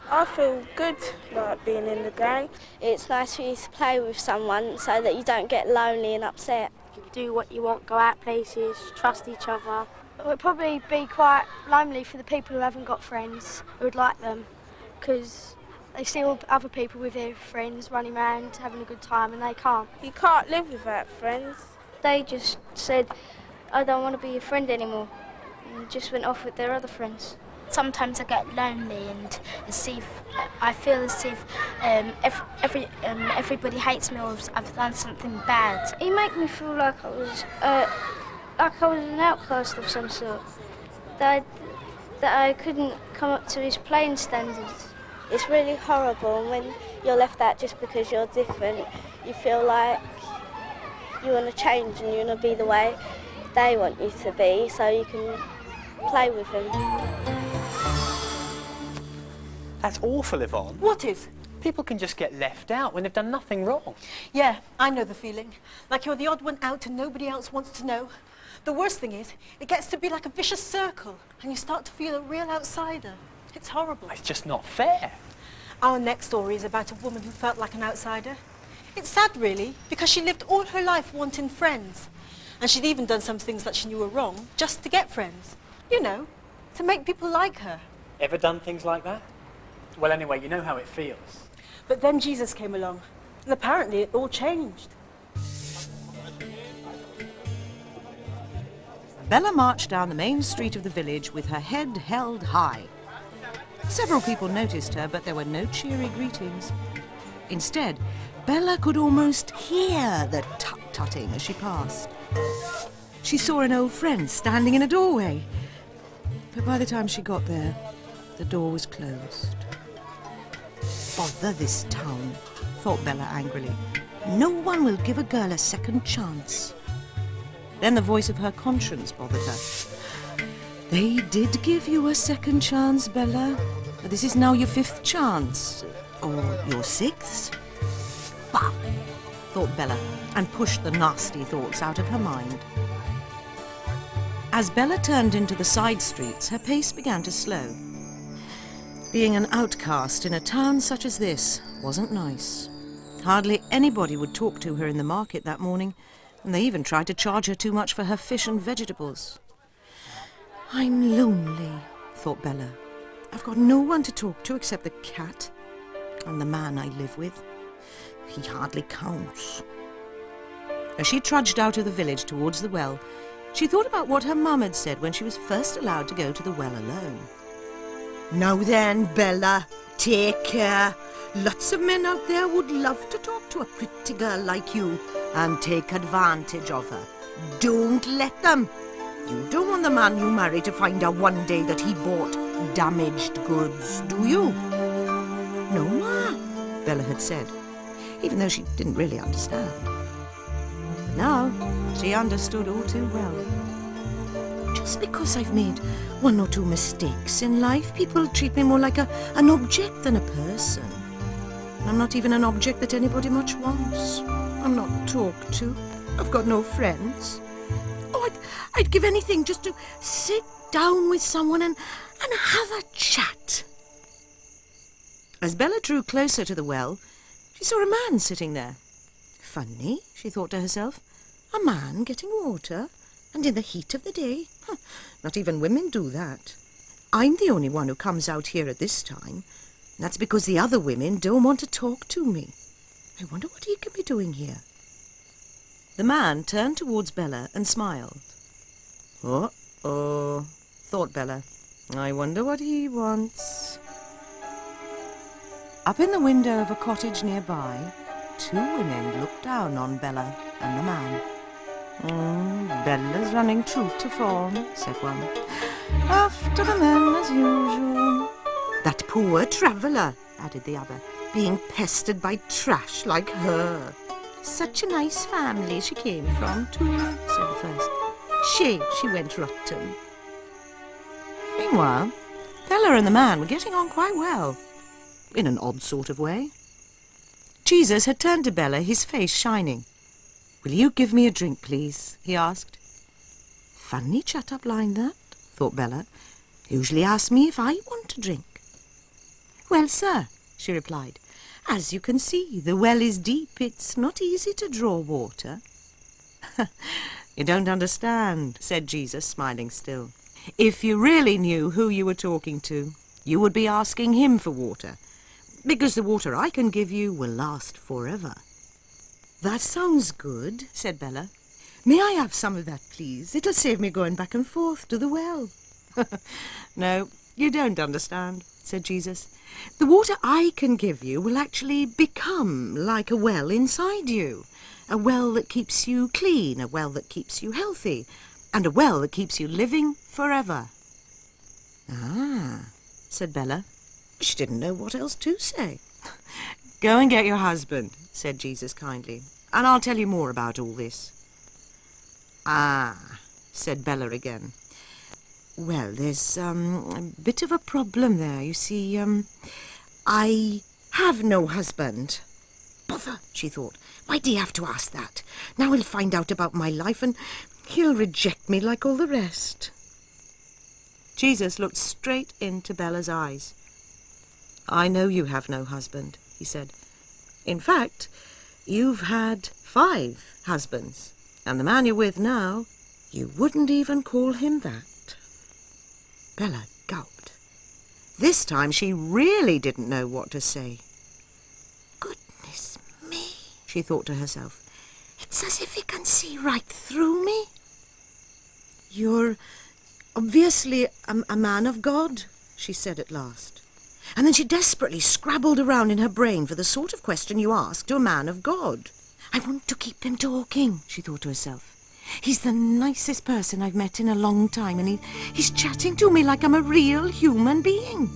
I feel good, like, being in the gang. It's nice for you to play with someone so that you don't get lonely and upset. You can do what you want, go out places, trust each other. It would probably be quite lonely for the people who haven't got friends, who would like them, because they see all other people with their friends running around having a good time and they can't. You can't live without friends. They just said, I don't want to be your friend anymore, and just went off with their other friends. Sometimes I get lonely and I feel as if everybody hates me or I've done something bad. He made me feel like I was an outcast of some sort, that I couldn't come up to his playing standards. It's really horrible, and when you're left out just because you're different, you feel like you want to change and you want to be the way they want you to be so you can play with them. That's awful, Yvonne. What is? People can just get left out when they've done nothing wrong. Yeah, I know the feeling. Like you're the odd one out and nobody else wants to know. The worst thing is, it gets to be like a vicious circle and you start to feel a real outsider. It's horrible. It's just not fair. Our next story is about a woman who felt like an outsider. It's sad, really, because she lived all her life wanting friends. And she'd even done some things that she knew were wrong just to get friends. You know, to make people like her. Ever done things like that? Well, anyway, you know how it feels. But then Jesus came along, and apparently it all changed. Bella marched down the main street of the village with her head held high. Several people noticed her, but there were no cheery greetings. Instead, Bella could almost hear the tut-tutting as she passed. She saw an old friend standing in a doorway, but by the time she got there, the door was closed. Bother this town, thought Bella angrily. No one will give a girl a second chance. Then the voice of her conscience bothered her. They did give you a second chance, Bella. But this is now your 5th chance. Or your 6th? Bah! Thought Bella, and pushed the nasty thoughts out of her mind. As Bella turned into the side streets, her pace began to slow. Being an outcast in a town such as this wasn't nice. Hardly anybody would talk to her in the market that morning, and they even tried to charge her too much for her fish and vegetables. I'm lonely, thought Bella. I've got no one to talk to except the cat and the man I live with. He hardly counts. As she trudged out of the village towards the well, she thought about what her mum had said when she was first allowed to go to the well alone. Now then, Bella, take care. Lots of men out there would love to talk to a pretty girl like you and take advantage of her. Don't let them. You don't want the man you marry to find out one day that he bought damaged goods, do you? No, Ma, Bella had said, even though she didn't really understand. But now she understood all too well. Just because I've made 1 or 2 mistakes in life, people treat me more like an object than a person. I'm not even an object that anybody much wants. I'm not talked to. I've got no friends. Oh, I'd give anything just to sit down with someone and have a chat. As Bella drew closer to the well, she saw a man sitting there. Funny, she thought to herself. A man getting water, and in the heat of the day. Not even women do that. I'm the only one who comes out here at this time. And that's because the other women don't want to talk to me. I wonder what he can be doing here. The man turned towards Bella and smiled. Uh-oh, thought Bella. I wonder what he wants. Up in the window of a cottage nearby, 2 women looked down on Bella and the man. Bella's running true to form, said one. After the men as usual. That poor traveller, added the other, being pestered by trash like her. Such a nice family she came from, too, said the first. She went rotten. Meanwhile, Bella and the man were getting on quite well, in an odd sort of way. Jesus had turned to Bella, his face shining. Will you give me a drink, please? He asked. Funny chat-up line, that, thought Bella. Usually asks me if I want a drink. "Well, sir," she replied, "as you can see, the well is deep. It's not easy to draw water." "You don't understand," said Jesus, smiling still. "If you really knew who you were talking to, you would be asking him for water, because the water I can give you will last forever." "That sounds good," said Bella. "May I have some of that, please? It'll save me going back and forth to the well." "No, you don't understand," said Jesus. "The water I can give you will actually become like a well inside you. A well that keeps you clean, a well that keeps you healthy, and a well that keeps you living forever." "Ah," said Bella. She didn't know what else to say. "Go and get your husband," said Jesus kindly, "and I'll tell you more about all this." "Ah," said Bella again. "Well, there's a bit of a problem there. You see, I have no husband." "Bother," she thought. "Why do you have to ask that? Now he'll find out about my life and he'll reject me like all the rest." Jesus looked straight into Bella's eyes. "I know you have no husband," he said. "In fact, you've had 5 husbands, and the man you're with now, you wouldn't even call him that." Bella gulped. This time she really didn't know what to say. "Goodness me," she thought to herself. "It's as if he can see right through me." "You're obviously a man of God," she said at last. And then she desperately scrabbled around in her brain for the sort of question you ask to a man of God. "I want to keep him talking," she thought to herself. "He's the nicest person I've met in a long time, and he's chatting to me like I'm a real human being."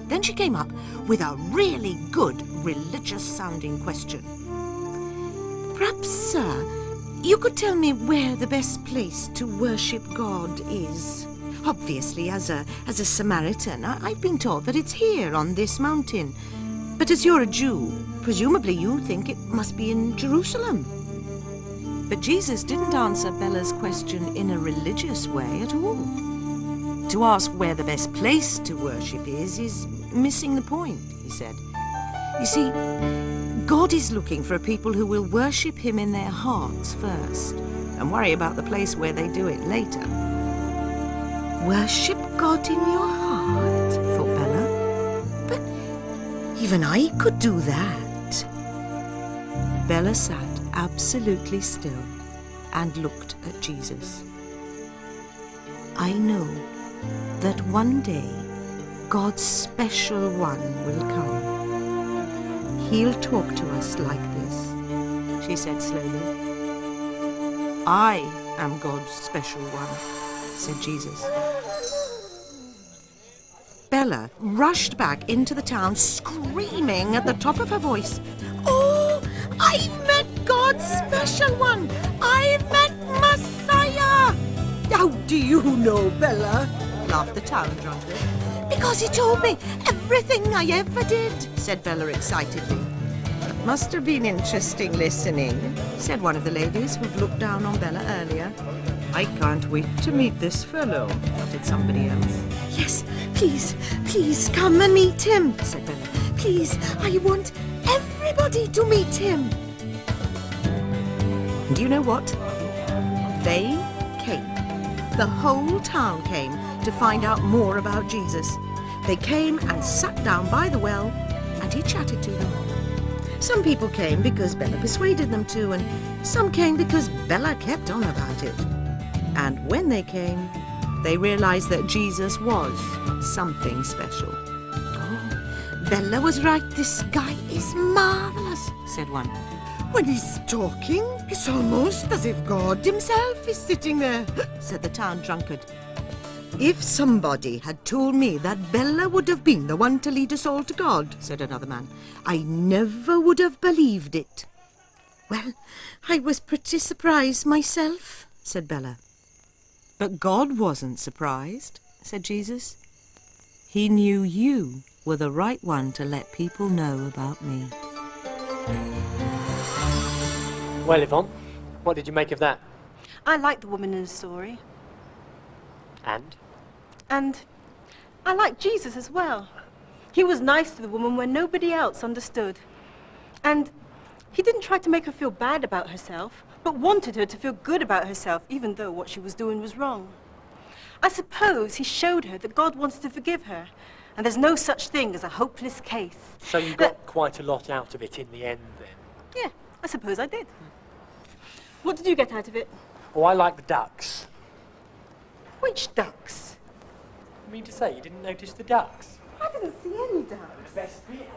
Then she came up with a really good religious-sounding question. "Perhaps, sir, you could tell me where the best place to worship God is? Obviously, as a Samaritan, I've been taught that it's here on this mountain. But as you're a Jew, presumably you think it must be in Jerusalem." But Jesus didn't answer Bella's question in a religious way at all. To ask where the best place to worship is missing the point, he said. "You see, God is looking for a people who will worship him in their hearts first and worry about the place where they do it later." "Worship God in your heart," thought Bella. "But even I could do that." Bella sat absolutely still and looked at Jesus. "I know that one day God's special one will come. He'll talk to us like this," she said slowly. "I am God's special one," said Jesus. Bella rushed back into the town, screaming at the top of her voice, "Oh, I've met God's special one! I've met Messiah!" "How do you know, Bella?" laughed the town drunkard. "Because he told me everything I ever did," said Bella excitedly. "It must have been interesting listening," said one of the ladies who'd looked down on Bella earlier. "I can't wait to meet this fellow," muttered somebody else. "Yes, please come and meet him," said Bella. "Please, I want everybody to meet him." And you know what? They came. The whole town came to find out more about Jesus. They came and sat down by the well, and he chatted to them. Some people came because Bella persuaded them to, and some came because Bella kept on about it. And when they came, they realized that Jesus was something special. "Oh, Bella was right. This guy is marvelous," said one. "When he's talking, it's almost as if God himself is sitting there," said the town drunkard. "If somebody had told me that Bella would have been the one to lead us all to God," said another man, "I never would have believed it." "Well, I was pretty surprised myself," said Bella. "But God wasn't surprised," said Jesus. "He knew you were the right one to let people know about me." Well, Yvonne, what did you make of that? I like the woman in the story. And? And I like Jesus as well. He was nice to the woman when nobody else understood. And he didn't try to make her feel bad about herself, but wanted her to feel good about herself, even though what she was doing was wrong. I suppose he showed her that God wanted to forgive her, and there's no such thing as a hopeless case. So you got quite a lot out of it in the end, then? Yeah, I suppose I did. What did you get out of it? Oh, I like the ducks. Which ducks? I mean to say, you didn't notice the ducks? I didn't see any ducks. The best bit,